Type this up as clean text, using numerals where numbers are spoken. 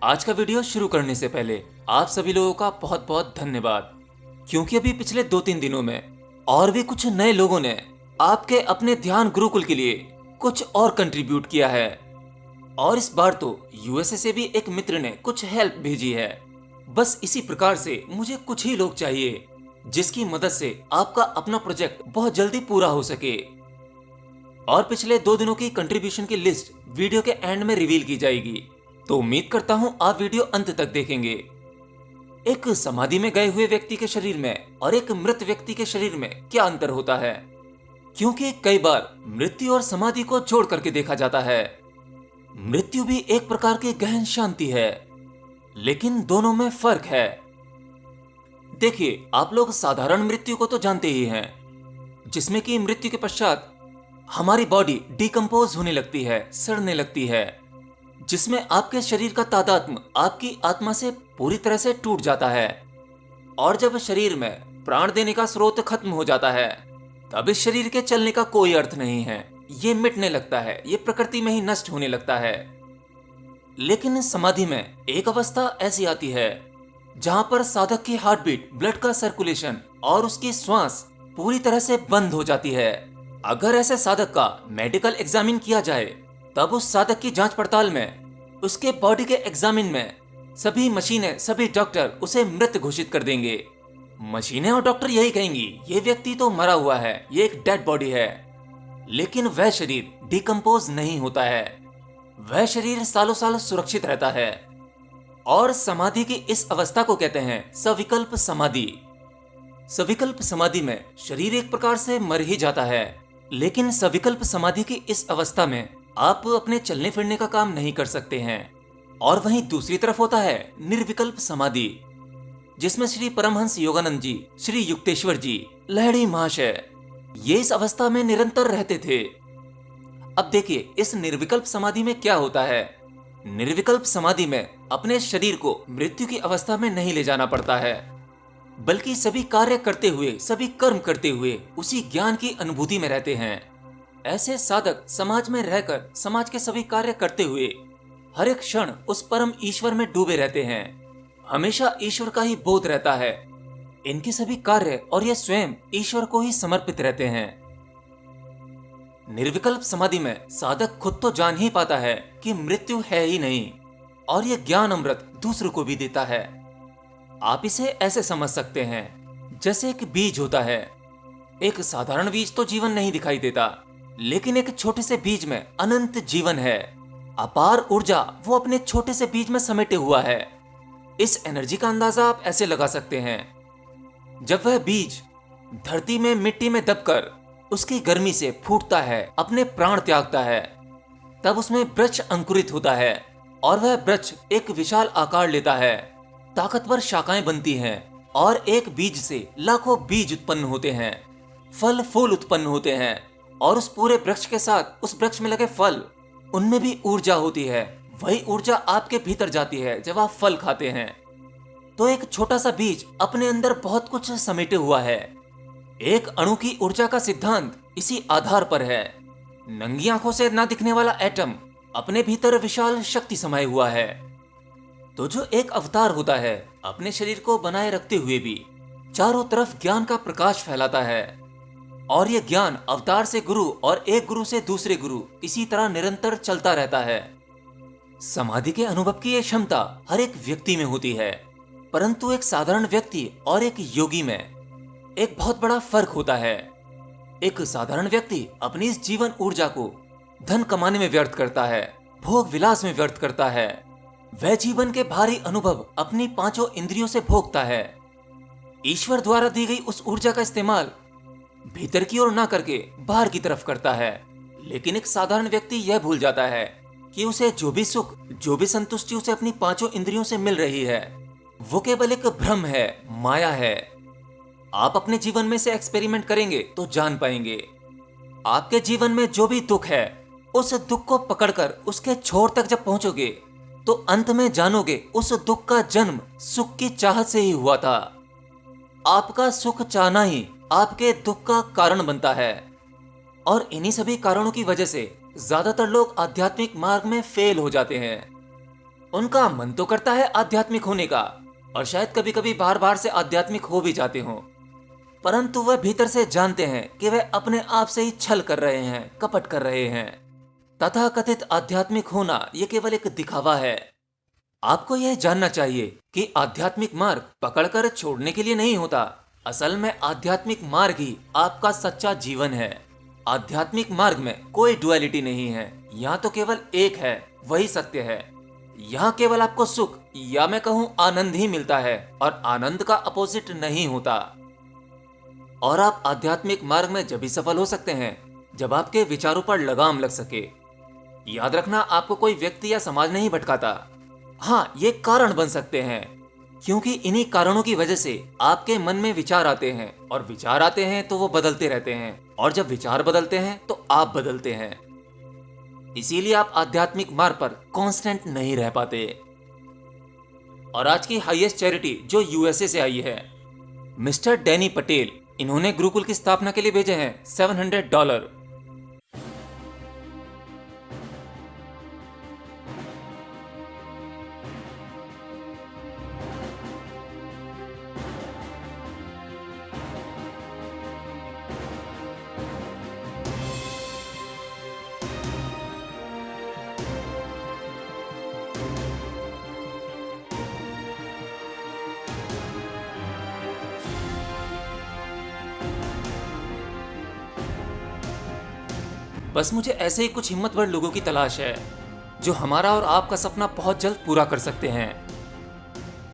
आज का वीडियो शुरू करने से पहले आप सभी लोगों का बहुत बहुत धन्यवाद, क्योंकि अभी पिछले 2-3 दिनों में और भी कुछ नए लोगों ने आपके अपने ध्यान गुरुकुल के लिए कुछ और कंट्रीब्यूट किया है। और इस बार तो यूएसए से भी एक मित्र ने कुछ हेल्प भेजी है। बस इसी प्रकार से मुझे कुछ ही लोग चाहिए जिसकी मदद से आपका अपना प्रोजेक्ट बहुत जल्दी पूरा हो सके। और पिछले 2 दिनों की कंट्रीब्यूशन की लिस्ट वीडियो के एंड में रिवील की जाएगी, तो उम्मीद करता हूं आप वीडियो अंत तक देखेंगे। एक समाधि में गए हुए व्यक्ति के शरीर में और एक मृत व्यक्ति के शरीर में क्या अंतर होता है? क्योंकि कई बार मृत्यु और समाधि को जोड़ करके देखा जाता है। मृत्यु भी एक प्रकार की गहन शांति है, लेकिन दोनों में फर्क है। देखिए, आप लोग साधारण मृत्यु को तो जानते ही हैं, जिसमें कि मृत्यु के पश्चात हमारी बॉडी डिकम्पोज होने लगती है, सड़ने लगती है, जिसमें आपके शरीर का तादात्म्य आपकी आत्मा से पूरी तरह से टूट जाता है। और जब शरीर में प्राण देने का स्रोत खत्म हो जाता है, तब इस शरीर के चलने का कोई अर्थ नहीं है। ये मिटने लगता है, ये प्रकृति में ही नष्ट होने लगता है। लेकिन समाधि में एक अवस्था ऐसी आती है जहां पर साधक की हार्ट बीट, ब्लड का सर्कुलेशन और उसकी श्वास पूरी तरह से बंद हो जाती है। अगर ऐसे साधक का मेडिकल एग्जामिन किया जाए, तब उस साधक की जांच पड़ताल में, उसके बॉडी के एग्जामिन में सभी मशीनें, सभी डॉक्टर उसे मृत घोषित कर देंगे। मशीनें और डॉक्टर यही कहेंगी, ये व्यक्ति तो मरा हुआ है, ये एक डेड बॉडी है। लेकिन वह शरीर डिकम्पोज नहीं होता है, वह शरीर सालों साल सुरक्षित रहता है। और समाधि की इस अवस्था को कहते हैं सविकल्प समाधि। सविकल्प समाधि में शरीर एक प्रकार से मर ही जाता है, लेकिन सविकल्प समाधि की इस अवस्था में आप अपने चलने फिरने का काम नहीं कर सकते हैं। और वहीं दूसरी तरफ होता है निर्विकल्प समाधि, जिसमें श्री परमहंस योगानंद जी, श्री युक्तेश्वर जी, लहड़ी महाशय ये इस अवस्था में निरंतर रहते थे। अब देखिए, इस निर्विकल्प समाधि में क्या होता है। निर्विकल्प समाधि में अपने शरीर को मृत्यु की अवस्था में नहीं ले जाना पड़ता है, बल्कि सभी कार्य करते हुए, सभी कर्म करते हुए उसी ज्ञान की अनुभूति में रहते हैं। ऐसे साधक समाज में रहकर समाज के सभी कार्य करते हुए हर एक क्षण उस परम ईश्वर में डूबे रहते हैं। हमेशा ईश्वर का ही बोध रहता है। इनके सभी कार्य और ये स्वयं ईश्वर को ही समर्पित रहते हैं। निर्विकल्प समाधि में साधक खुद तो जान ही पाता है कि मृत्यु है ही नहीं, और ये ज्ञान अमृत दूसरों को भी देता है। आप इसे ऐसे समझ सकते हैं, जैसे एक बीज होता है। एक साधारण बीज तो जीवन नहीं दिखाई देता, लेकिन एक छोटे से बीज में अनंत जीवन है। अपार ऊर्जा वो अपने छोटे से बीज में समेटे हुआ है। इस एनर्जी का अंदाजा आप ऐसे लगा सकते हैं, जब वह बीज धरती में, मिट्टी में दबकर उसकी गर्मी से फूटता है, अपने प्राण त्यागता है, तब उसमें वृक्ष अंकुरित होता है और वह वृक्ष एक विशाल आकार लेता है। ताकतवर शाखाएं बनती हैं और एक बीज से लाखों बीज उत्पन्न होते हैं, फल फूल उत्पन्न होते हैं, और उस पूरे वृक्ष के साथ उस वृक्ष में लगे फल, उनमें भी ऊर्जा होती है। वही ऊर्जा आपके भीतर जाती है जब आप फल खाते हैं। तो एक छोटा सा बीज अपने अंदर बहुत कुछ समेटे हुआ है। एक अणु की ऊर्जा का सिद्धांत इसी आधार पर है। नंगी आंखों से ना दिखने वाला एटम अपने भीतर विशाल शक्ति समाये हुआ है। तो जो एक अवतार होता है, अपने शरीर को बनाए रखते हुए भी चारों तरफ ज्ञान का प्रकाश फैलाता है, और यह ज्ञान अवतार से गुरु और एक गुरु से दूसरे गुरु इसी तरह निरंतर चलता रहता है। समाधि के अनुभव की यह क्षमता हर एक व्यक्ति में होती है, परंतु एक साधारण व्यक्ति और एक योगी में एक बहुत बड़ा फर्क होता है। एक साधारण व्यक्ति अपनी इस जीवन ऊर्जा को धन कमाने में व्यर्थ करता है, भोग विलास में व्यर्थ करता है। वह जीवन के भारी अनुभव अपनी 5 इंद्रियों से भोगता है। ईश्वर द्वारा दी गई उस ऊर्जा का इस्तेमाल भीतर की ओर ना करके बाहर की तरफ करता है। लेकिन एक साधारण व्यक्ति यह भूल जाता है कि उसे जो भी सुख, जो भी संतुष्टि उसे अपनी 5 इंद्रियों से मिल रही है, वो केवल एक भ्रम है, माया है। आप अपने जीवन में से एक्सपेरिमेंट करेंगे तो जान पाएंगे। आपके जीवन में जो भी दुख है, उस दुख को पकड़कर उसके छोर तक जब पहुंचोगे, तो अंत में जानोगे उस दुख का जन्म सुख की चाहत से ही हुआ था। आपका सुख चाहना ही आपके दुख का कारण बनता है, और इन्हीं सभी कारणों की वजह से ज्यादातर लोग आध्यात्मिक मार्ग में फेल हो जाते हैं। उनका मन तो करता है आध्यात्मिक होने का, और शायद कभी कभी बार बार से आध्यात्मिक हो भी जाते हों, परंतु वह भीतर से जानते हैं कि वह अपने आप से ही छल कर रहे हैं, कपट कर रहे हैं। तथा कथित आध्यात्मिक होना यह केवल एक दिखावा है। आपको यह जानना चाहिए कि आध्यात्मिक मार्ग पकड़कर छोड़ने के लिए नहीं होता। असल में आध्यात्मिक मार्ग ही आपका सच्चा जीवन है। आध्यात्मिक मार्ग में कोई डुअलिटी नहीं है, यहाँ तो केवल एक है, वही सत्य है। यहाँ केवल आपको सुख या मैं कहूँ आनंद ही मिलता है, और आनंद का अपोजिट नहीं होता। और आप आध्यात्मिक मार्ग में जब भी सफल हो सकते हैं जब आपके विचारों पर लगाम लग सके। याद रखना, आपको कोई व्यक्ति या समाज नहीं भटकाता। हाँ, ये कारण बन सकते हैं, क्योंकि इन्हीं कारणों की वजह से आपके मन में विचार आते हैं, और विचार आते हैं तो वो बदलते रहते हैं, और जब विचार बदलते हैं तो आप बदलते हैं। इसीलिए आप आध्यात्मिक मार्ग पर कांस्टेंट नहीं रह पाते। और आज की हाईएस्ट चैरिटी जो यूएसए से आई है, मिस्टर डैनी पटेल, इन्होंने गुरुकुल की स्थापना के लिए भेजे हैं $700। बस मुझे ऐसे ही कुछ हिम्मतवर लोगों की तलाश है जो हमारा और आपका सपना बहुत जल्द पूरा कर सकते हैं।